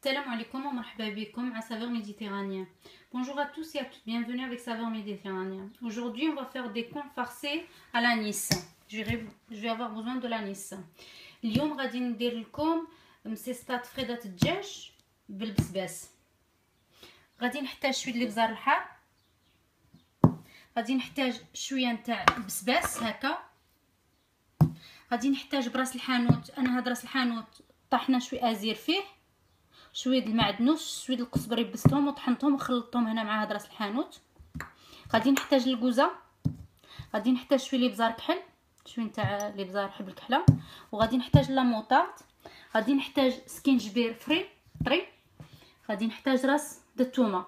Salam alaikum wa marhaba bikum à saveur méditerranéen. Bonjour à tous et à toutes, bienvenue avec saveur méditerranéen. Aujourd'hui, on va faire des contes farcis à l'anis. Je vais avoir besoin de l'anis. اليوم غادي ندير لكم مسيسطات فريدة الدجاج بالبسباس. غادي نحتاج شويه الابزار الحار، غادي نحتاج شويه نتاع البسباس هكا، غادي نحتاج براس الحانوت. انا هاد راس الحانوت طحنا شويه ازير فيه، شويه المعدنوس، شويه القزبري، بستهم وطحنتهم وخلطتهم هنا مع هاد راس الحانوت. غادي نحتاج الكوزه، غادي نحتاج شويه الابزار كحل، شويه نتاع الابزار حب الكحله، وغادي نحتاج لا موطارد، غادي نحتاج سكينجبير فري طري، غادي نحتاج راس د الثومه.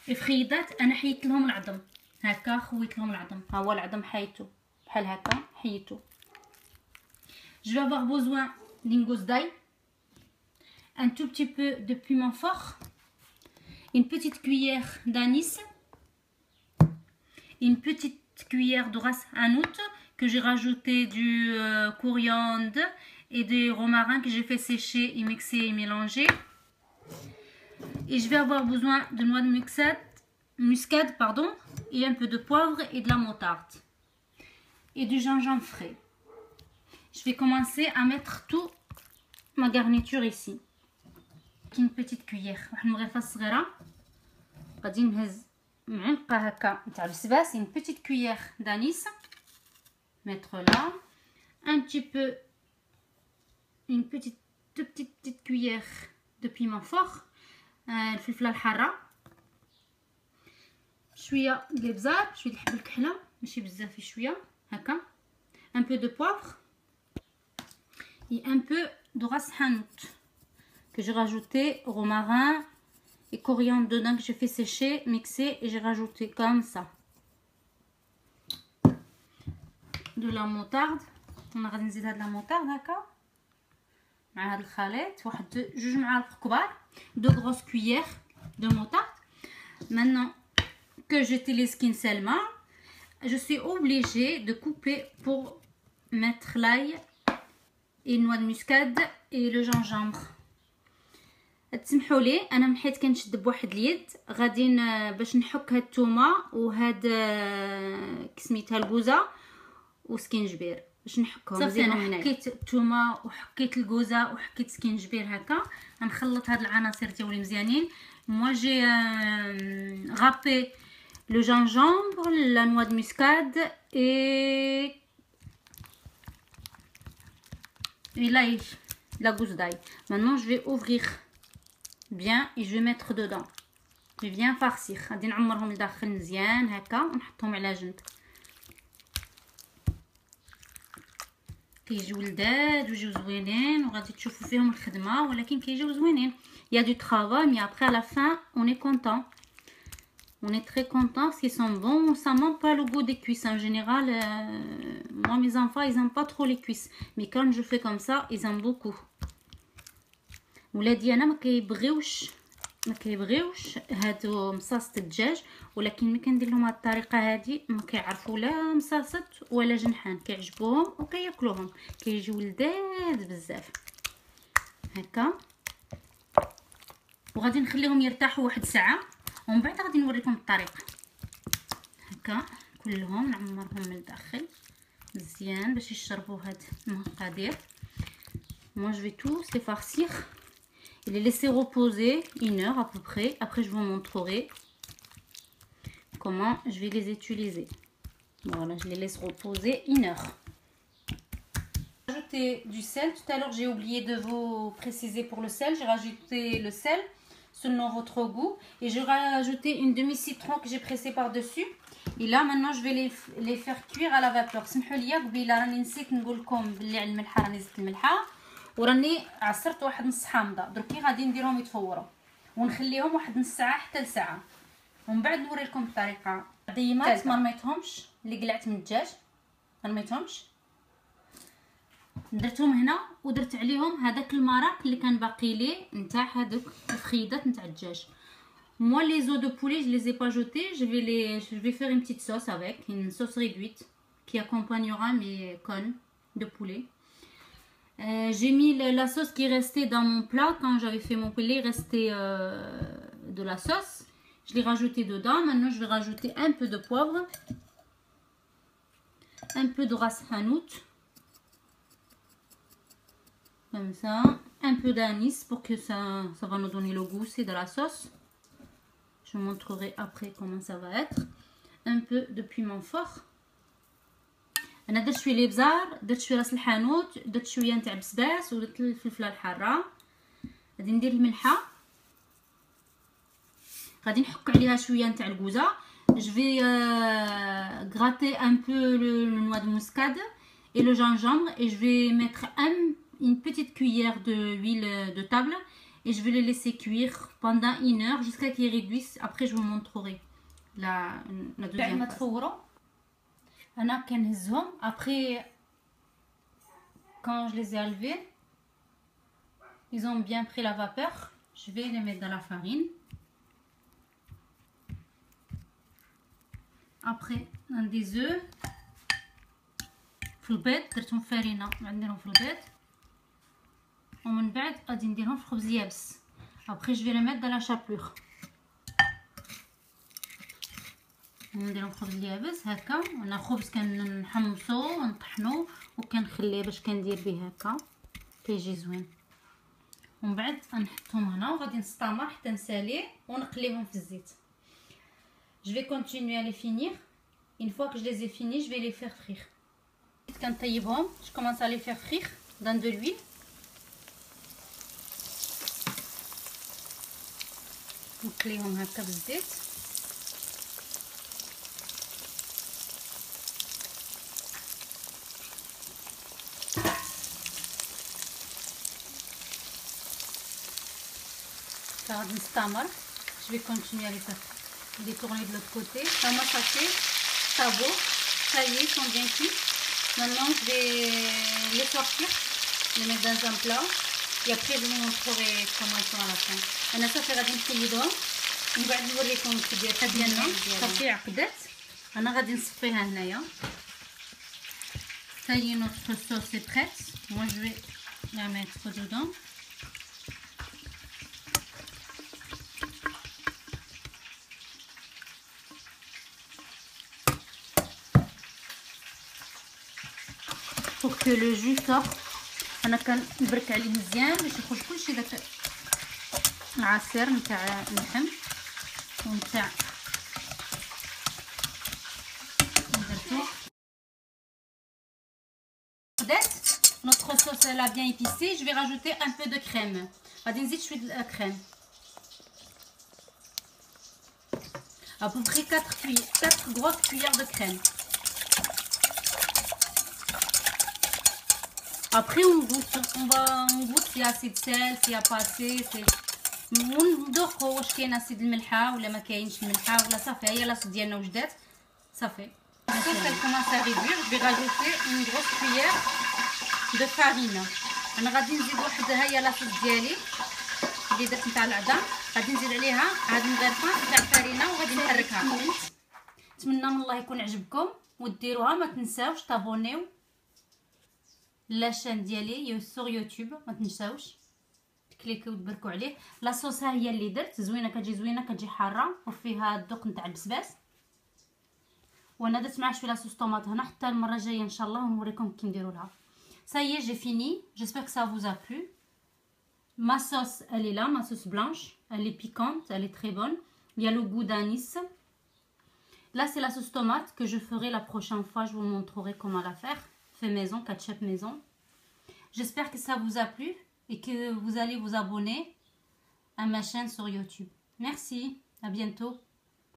الفخيدات انا حيت لهم العظم هكا، خويت لهم العظم، ها هو العظم حيته بحال هكا حيته. Je vais avoir besoin d'une gousse d'ail, un tout petit peu de piment fort, une petite cuillère d'anis, une petite cuillère de ras hanout que j'ai rajouté du coriandre et des romarins que j'ai fait sécher et mixer et mélanger. Et je vais avoir besoin de noix de muscade pardon, et un peu de poivre et de la moutarde et du gingembre frais. Je vais commencer à mettre tout ma garniture ici. Une petite cuillère, واحد المغرفه صغيره، غادي نهز معلقه هكا نتاع البسباس، une petite cuillère d'anis, mettre là, un petit peu, une petite cuillère de piment fort, الفلفله الحاره، شويه د الابزار، شويه الحب الكحله ماشي بزاف، شويه هكا، un peu de poivre et un peu de ras hanout que j'ai rajouté romarin et coriandre dedans, que j'ai fait sécher, mixer, et j'ai rajouté comme ça de la moutarde. انا غادي نزيد هاد لا موطارد هكا مع هاد الخليط، واحد جوج معالق كبار، دو غروس كويير de moutarde. Maintenant que j'utilise qu'une seule main, je suis obligée de couper pour mettre l'ail et noix de muscade et le gingembre. تسمحوا لي انا من حيت كنشد بواحد اليد، غادي باش نحك هاد الثومه وهاد كسميتها الكوزه وسكينجبير باش نحكهم مزيان. انا حكيت الثومه وحكيت الكوزه وحكيت سكينجبير هكا، غنخلط هاد العناصر ديالي مزيانين. moi j'ai râpé le gingembre, la noix de muscade et l'ail, la gousse d'ail. Maintenant je vais ouvrir bien et je vais mettre dedans. Je vais bien farcir. غادي نعمرهم لداخل مزيان هكا ونحطهم على جنب. كيجيو لذاذ ويجيو زوينين وغادي تشوفوا فيهم الخدمه، ولكن كيجيو زوينين. Il y a du travail, mais après à la fin on est content. On est très content parce qu'ils sont bons. Ça manque pas le goût des cuisses en général. Moi mes enfants ils aiment pas trop les cuisses, mais quand je fais comme ça ils aiment beaucoup. ولادي انا ما كيبغيوش هادو مصاصه الدجاج، ولكن ملي كندير لهم هاد الطريقه هادي ما كيعرفوا لا مصاصه ولا جنحان، كيعجبوهم وكياكلوهم، كيجيو لذاذ بزاف هكا. وغادي نخليهم يرتاحوا واحد ساعه ومن بعد غادي نوريكم الطريقه. هكا كلهم نعمرهم من الداخل مزيان باش يشربوا هاد المقادير. moi je vais tous les farcir et les laisser reposer 1 heure à peu près. Après je vous montrerai comment je vais les utiliser. Voilà, je les laisse reposer 1 heure. Ajouter du sel. Tout à l'heure j'ai oublié de vous préciser pour le sel, j'ai rajouté le sel selon votre goût et je vais rajouter une demi citron que j'ai pressé par dessus. Et là maintenant je vais les faire cuire à la vapeur. سمحوا لي قبيله راني نسيت نقول لكم بلي على الملحه راني زدت الملحه وراني عصرت واحد نص حامضه، دركي غادي نديرهم يتفوروا ونخليهم واحد نص ساعه حتى لساعه ومن بعد نوري لكم الطريقه. ديمات ما رميتهمش، اللي قلعت من الدجاج ما رميتهمش، درتهم هنا ودرت عليهم هذاك المرق اللي كان باقي لي نتاع هذوك الفخيدات نتاع الدجاج. moi les os de poulet je les ai pas jetés, je vais faire une petite sauce avec une sauce réduite qui accompagnera mes cônes de poulet. J'ai mis la sauce qui restait dans mon plat quand j'avais fait mon poulet. Il restait de la sauce. Je l'ai rajouté dedans. Maintenant, je vais rajouter un peu de poivre, un peu de ras hanout, comme ça, un peu d'anis pour que ça va nous donner le goût. C'est de la sauce. Je vous montrerai après comment ça va être. Un peu de piment fort. انا درت شويه الابزار، درت شويه راس الحانوت، درت شويه نتاع بسباس ودرت الفلفله الحاره. غادي ندير الملحه، غادي نحك عليها شويه نتاع الكوزه. je vais gratter un peu le noix de muscade et le gingembre et je vais mettre une petite cuillère d'huile de table et je vais les laisser cuire pendant 1 heure jusqu'à qu'ils réduisent. Après je vous montrerai la deuxième phase. أنا كنهزهم après quand je les ai enlevés ils ont bien pris la vapeur. Je vais les mettre dans la farine. Après on des œufs في البيض درتهم فرينه نديرهم في البيض ومن بعد غادي نديرهم في خبز يابس. Après je vais les mettre dans la chapelure. نديرهم خبز اليابس هكا. انا خبز كنحمصو ونطحنو وكنخليه باش كندير به هكا كيجي زوين. ومن بعد غنحطهم هنا وغادي نستمر حتى نساليه ونقليهم في الزيت. Je vais continuer à les finir. Une fois que je les ai finis, je vais les faire frire. كنطيبهم je commence à les faire frire dans de l'huile. نقليهم هكا بالزيت. Je vais continuer à les faire détourner de l'autre côté. Ça, moi, ça fait, ça vaut, ça y est, ils sont bien cuits. Maintenant, je vais les sortir, les mettre dans un plat et après je vous montrerai comment ils sont à la fin. أنا صافي غادي نسيدهم ومن بعد نوريكم الكبيرة ديالنا صافي عقدت. أنا غادي نصفيها هنايا. Ça y est, notre sauce est prête. Moi, je vais la mettre dedans. pour que le jus sorte. انا كنبرك عليه مزيان باش يخرج كلشي داك العصير نتاع اللحم ونتاع درتو. Notre sauce elle a bien épicé. Je vais rajouter un peu de crème. غادي نزيد شويه الكريم à peu près 4 grosses cuillères de crème. Après on goûte s'il y a assez de sel, s'il n'y a pas assez. ونذوقوا واش كاين اسيد الملحه ولا ما كاينش الملحه ولا صافي هي لاصوص ديالنا وجدات صافي. Elle commence à réduire. Je vais rajouter une grosse cuillère de farine. انا غادي نزيد واحد هي لاصوص ديالي اللي درت نتاع العظام غادي نزيد عليها هاد المغرفه تاع الفرينه وغادي نحركها. نتمنى من الله يكون عجبكم وديروها. ما تنساوش تابونيو لاشين ديالي سور يوتيوب. ما تنساوش تكليكيو وتبركوا عليه. لاصوص ها هي اللي درت زوينه كتجي زوينه كتجي حاره وفيها الذوق نتاع البسباس. وانا درت معها شويه لاصوص طوماط هنا حتى المره الجايه ان شاء الله ونوريكم كي نديروا لها. Ça y est, j'ai fini. J'espère que ça vous a plu. Ma sauce, elle est là, ma sauce blanche. Elle est piquante, elle est très bonne. Il y a le goût d'anis. Là, c'est la sauce tomate que je ferai la prochaine fois. Je vous montrerai comment la faire. Fait maison, ketchup maison. J'espère que ça vous a plu et que vous allez vous abonner à ma chaîne sur YouTube. Merci, à bientôt.